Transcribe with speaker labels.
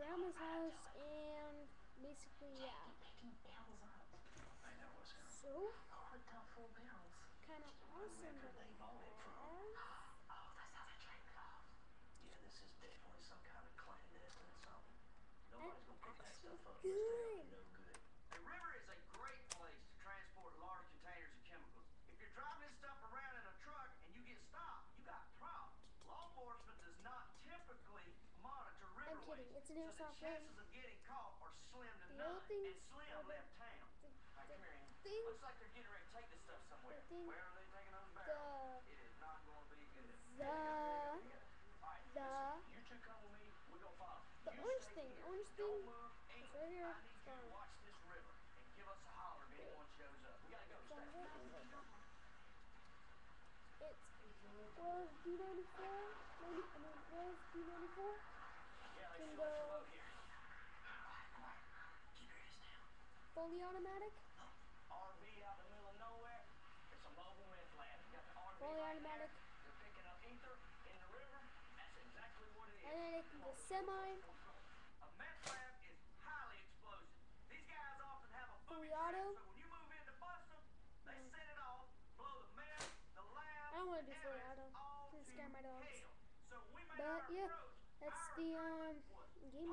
Speaker 1: grandma's house, and basically, yeah. So, kind of awesome that it has.
Speaker 2: Yeah, this is definitely some kind of clandestine something. Nobody's gonna pick that stuff up.
Speaker 1: Good.
Speaker 2: No good. The river is a great place to transport large containers of chemicals. If you're driving this stuff around in a truck and you get stopped, you got problems. Law enforcement does not typically monitor riverways.
Speaker 1: I'm kidding. It's an
Speaker 2: so the
Speaker 1: airsoft gun.
Speaker 2: chances of getting caught are slim to
Speaker 1: The
Speaker 2: none.
Speaker 1: other thing,
Speaker 2: And Slim left town. Looks like they're getting ready to take this stuff somewhere. Where are they taking those barrels? It is not going to be good. You two come with me. We're going to follow.
Speaker 1: The orange thing is right here.
Speaker 2: I need you to watch this river and give us a holler if anyone shows up. We got to go.
Speaker 1: It's was d94. Was d94.
Speaker 2: Yeah,
Speaker 1: Can go fully automatic.
Speaker 2: RV out in the middle of nowhere. It's a mobile meth lab. You got the RV
Speaker 1: Fully
Speaker 2: right
Speaker 1: automatic.
Speaker 2: there. They're picking up ether in the river. That's exactly what it is.
Speaker 1: And then it can go semi.
Speaker 2: A meth lab is highly explosive. These guys often have a
Speaker 1: Fully auto.
Speaker 2: so when you move in to bust them, they set it off, blow the meth, the lab.
Speaker 1: I don't want to do fully auto. It's gonna scare my dogs.
Speaker 2: So we made
Speaker 1: But
Speaker 2: our
Speaker 1: yeah,
Speaker 2: approach.
Speaker 1: that's the gaming song for today.